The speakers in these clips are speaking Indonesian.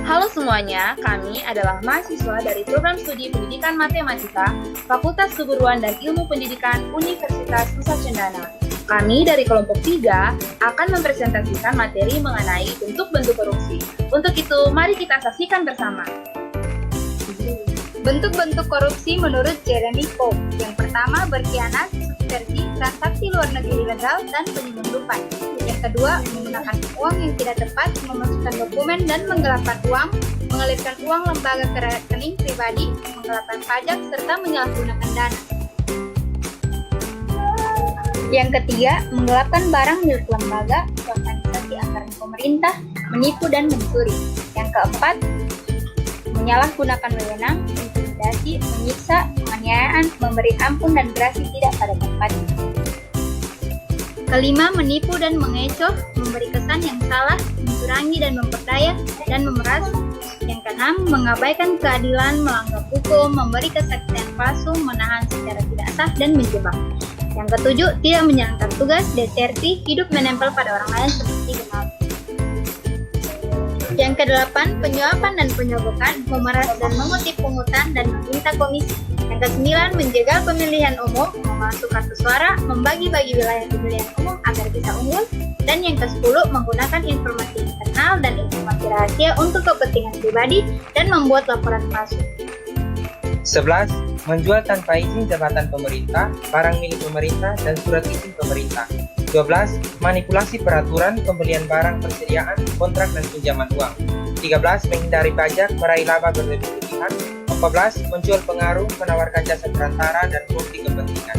Halo semuanya, kami adalah mahasiswa dari Program Studi Pendidikan Matematika, Fakultas Keguruan dan Ilmu Pendidikan Universitas Nusa Cendana. Kami dari kelompok 3 akan mempresentasikan materi mengenai bentuk-bentuk korupsi. Untuk itu, mari kita saksikan bersama. Bentuk-bentuk korupsi menurut Jeremy Cope. Yang pertama, berkhianat, subversi, transaksi luar negeri ilegal, dan penyelundupan. Yang kedua, menggunakan uang yang tidak tepat, memasukkan dokumen dan menggelapkan uang, mengalirkan uang lembaga ke rekening pribadi, menggelapkan pajak, serta menyalahgunakan dana. Yang ketiga, menggelapkan barang milik lembaga, organisasi anggaran pemerintah, menipu dan mencuri. Yang keempat, menyalahgunakan wewenang, intimidasi, menyiksa, penganiayaan, memberi ampun dan gerasi tidak pada tempatnya. Kelima, menipu dan mengecoh, memberi kesan yang salah, mencurangi dan memperdaya, dan memeras. Yang keenam, mengabaikan keadilan, melanggar hukum, memberi kesaksian palsu, menahan secara tidak sah, dan menjebak. Yang ketujuh, tidak menjalankan tugas, deserti, hidup menempel pada orang lain seperti kenal. Yang kedelapan, penyuapan dan penyogokan, memeras dan mengutip pungutan, dan meminta komisi. Yang kesembilan, menjegal pemilihan umum, memasuk kartu suara, membagi-bagi wilayah pemilihan umum agar bisa unggul. Dan yang ke-10, menggunakan informasi internal dan informasi rahasia untuk kepentingan pribadi dan membuat laporan palsu. 11. Menjual tanpa izin jabatan pemerintah, barang milik pemerintah, dan surat izin pemerintah. 12. Manipulasi peraturan pembelian barang persediaan, kontrak, dan pinjaman uang. 13. Menghindari pajak, meraih laba berlebih-lebihan. 14. Menjual pengaruh, menawarkan jasa perantara, dan konflik kepentingan.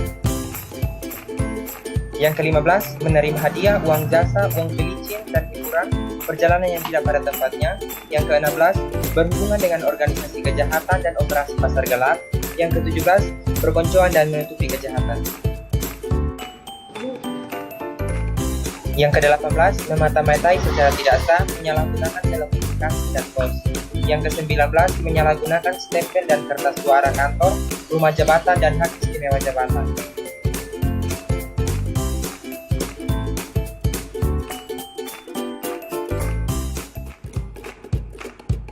Yang ke-15. Menerima hadiah, uang jasa, uang pelicin, dan hiburan, perjalanan yang tidak pada tempatnya. Yang ke-16. Berhubungan dengan organisasi kejahatan dan operasi pasar gelap. Yang ke-17. Perkoncoan dan menutupi kejahatan. Yang ke-18, memata-matai secara tidak sah, menyalahgunakan telekomunikasi dan pos. Yang ke-19, menyalahgunakan stempel dan kertas suara kantor, rumah jabatan, dan hak istimewa jabatan.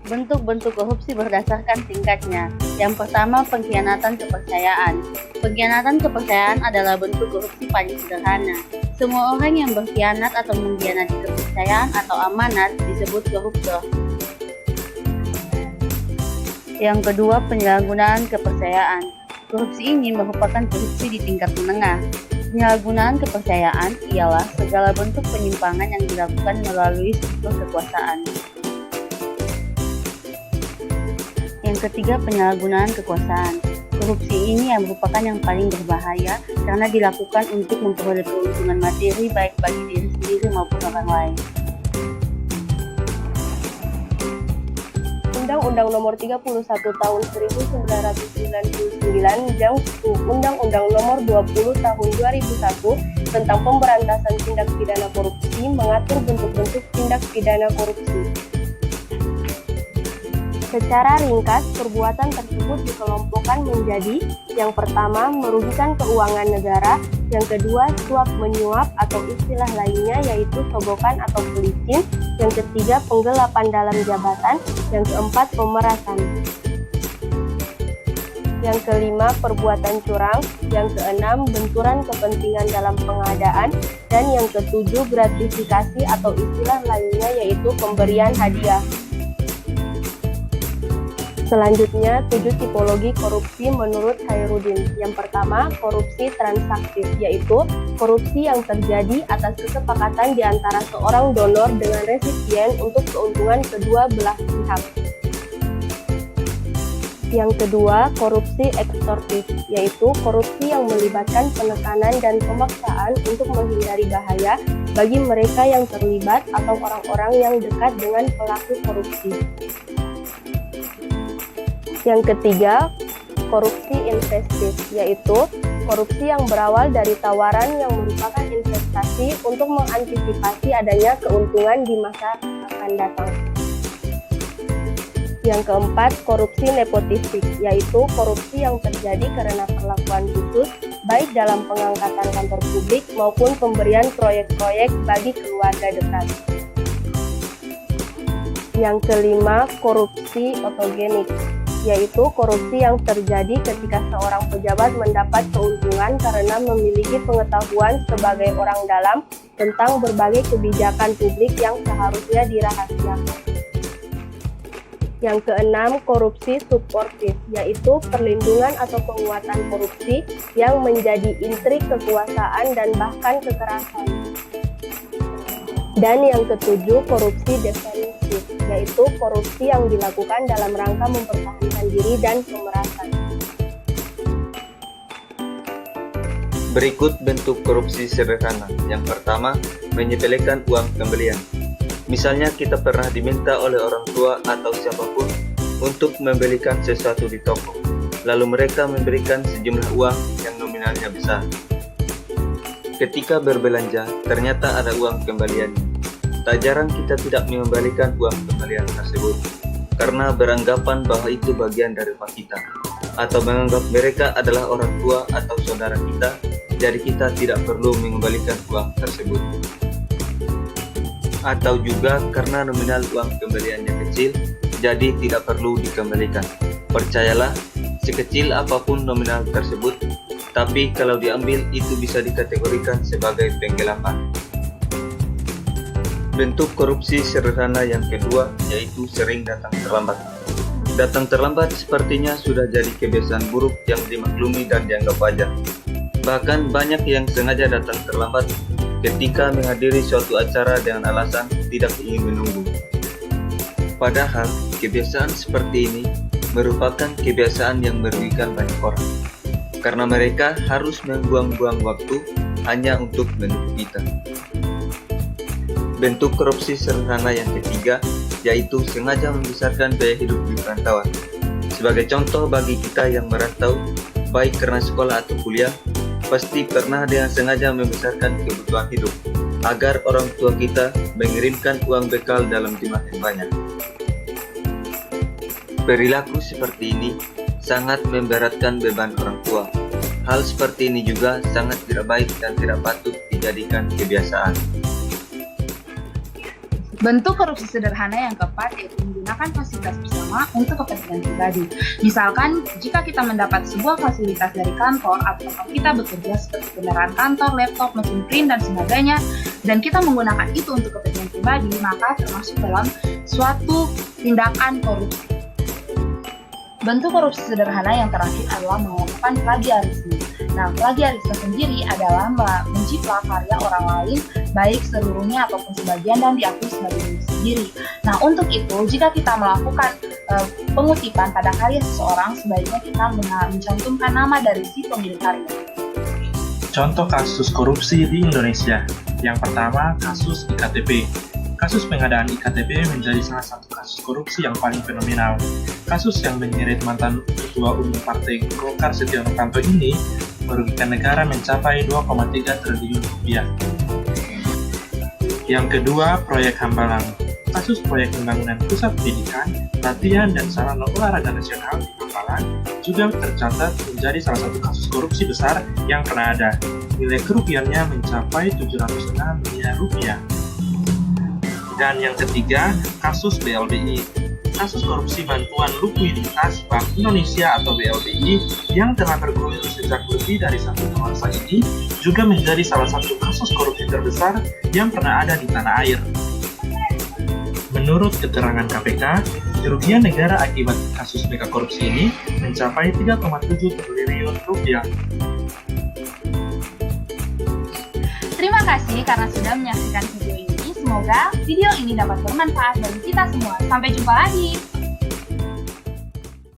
Bentuk-bentuk korupsi berdasarkan tingkatnya. Yang pertama, pengkhianatan kepercayaan. Pengkhianatan kepercayaan adalah bentuk korupsi paling sederhana. Semua orang yang berkhianat atau mengkhianati kepercayaan atau amanat disebut koruptor. Yang kedua, penyalahgunaan kepercayaan. Korupsi ini merupakan korupsi di tingkat menengah. Penyalahgunaan kepercayaan ialah segala bentuk penyimpangan yang dilakukan melalui struktur kekuasaan. Yang ketiga, penyalahgunaan kekuasaan. Korupsi ini yang merupakan yang paling berbahaya karena dilakukan untuk memperoleh keuntungan materi baik bagi diri sendiri maupun orang lain. Undang-Undang Nomor 31 Tahun 1999 dan Undang-Undang Nomor 20 Tahun 2001 tentang Pemberantasan Tindak Pidana Korupsi mengatur bentuk-bentuk tindak pidana korupsi. Secara ringkas, perbuatan tersebut dikelompokkan menjadi: yang pertama, merugikan keuangan negara; yang kedua, suap menyuap atau istilah lainnya yaitu sogokan atau pelicin; yang ketiga, penggelapan dalam jabatan; yang keempat, pemerasan; yang kelima, perbuatan curang; yang keenam, benturan kepentingan dalam pengadaan; dan yang ketujuh, gratifikasi atau istilah lainnya yaitu pemberian hadiah. Selanjutnya, 7 tipologi korupsi menurut Khairuddin. Yang pertama, korupsi transaktif, yaitu korupsi yang terjadi atas kesepakatan di antara seorang donor dengan resipien untuk keuntungan kedua belah pihak. Yang kedua, korupsi ekstorsif, yaitu korupsi yang melibatkan penekanan dan pemaksaan untuk menghindari bahaya bagi mereka yang terlibat atau orang-orang yang dekat dengan pelaku korupsi. Yang ketiga, korupsi investif, yaitu korupsi yang berawal dari tawaran yang merupakan investasi untuk mengantisipasi adanya keuntungan di masa akan datang. Yang keempat, korupsi nepotistik, yaitu korupsi yang terjadi karena perlakuan khusus baik dalam pengangkatan kantor publik maupun pemberian proyek-proyek bagi keluarga dekat. Yang kelima, korupsi otogenik, yaitu korupsi yang terjadi ketika seorang pejabat mendapat keuntungan karena memiliki pengetahuan sebagai orang dalam tentang berbagai kebijakan publik yang seharusnya dirahasiakan. Yang keenam, korupsi suportif, yaitu perlindungan atau penguatan korupsi yang menjadi intrik kekuasaan dan bahkan kekerasan. Dan yang ketujuh, korupsi defensif, yaitu korupsi yang dilakukan dalam rangka mempertahankan diri dan pemerasan. Berikut bentuk korupsi sederhana. Yang pertama, menyepelekan uang pembelian. Misalnya kita pernah diminta oleh orang tua atau siapapun untuk membelikan sesuatu di toko, lalu mereka memberikan sejumlah uang yang nominalnya besar. Ketika berbelanja, ternyata ada uang kembaliannya. Tak jarang kita tidak mengembalikan uang kembalian tersebut karena beranggapan bahwa itu bagian dari hak kita, atau menganggap mereka adalah orang tua atau saudara kita, jadi kita tidak perlu mengembalikan uang tersebut. Atau juga karena nominal uang kembaliannya kecil, jadi tidak perlu dikembalikan. Percayalah, sekecil apapun nominal tersebut, tapi kalau diambil itu bisa dikategorikan sebagai penggelapan. Bentuk korupsi sederhana yang kedua yaitu sering datang terlambat. Datang terlambat sepertinya sudah jadi kebiasaan buruk yang dimaklumi dan dianggap wajar. Bahkan banyak yang sengaja datang terlambat ketika menghadiri suatu acara dengan alasan tidak ingin menunggu. Padahal kebiasaan seperti ini merupakan kebiasaan yang merugikan banyak orang, karena mereka harus membuang-buang waktu hanya untuk menunggu kita. Bentuk korupsi sederhana yang ketiga yaitu sengaja membesarkan biaya hidup di perantauan. Sebagai contoh bagi kita yang merantau, baik karena sekolah atau kuliah, pasti pernah dengan sengaja membesarkan kebutuhan hidup agar orang tua kita mengirimkan uang bekal dalam jumlah yang banyak. Perilaku seperti ini sangat memberatkan beban orang tua. Hal seperti ini juga sangat tidak baik dan tidak patut dijadikan kebiasaan. Bentuk korupsi sederhana yang keempat yaitu menggunakan fasilitas bersama untuk kepentingan pribadi. Misalkan, jika kita mendapat sebuah fasilitas dari kantor atau kita bekerja seperti kendaraan kantor, laptop, mesin print, dan sebagainya, dan kita menggunakan itu untuk kepentingan pribadi, maka termasuk dalam suatu tindakan korupsi. Bentuk korupsi sederhana yang terakhir adalah melakukan plagiarisme. Nah, plagiarisme sendiri adalah menciplak karya orang lain, baik seluruhnya ataupun sebagian, dan diakui sebagai diri sendiri. Nah, untuk itu, jika kita melakukan pengutipan pada karya seseorang, sebaiknya kita mencantumkan nama dari si pemilik karya. Contoh kasus korupsi di Indonesia. Yang pertama, kasus IKTP. Kasus pengadaan IKTP menjadi salah satu kasus korupsi yang paling fenomenal. Kasus yang menyeret mantan Ketua Umum Partai Golkar Setia Novanto ini merugikan negara mencapai 2,3 triliun rupiah. Yang kedua, proyek Hambalang. Kasus proyek pembangunan pusat pendidikan, latihan, dan sarana olahraga nasional di Hambalang juga tercatat menjadi salah satu kasus korupsi besar yang pernah ada. Nilai kerugiannya mencapai 706 miliar rupiah. Dan yang ketiga, kasus BLBI. Kasus korupsi bantuan likuiditas Bank Indonesia atau BLBI yang telah bergulir sejak lebih dari 1 tahun masa ini juga menjadi salah satu kasus korupsi terbesar yang pernah ada di tanah air. Menurut keterangan KPK, kerugian negara akibat kasus mega korupsi ini mencapai 3,7 triliun rupiah. Terima kasih karena sudah menyaksikan video ini. Semoga video ini dapat bermanfaat bagi kita semua. Sampai jumpa lagi.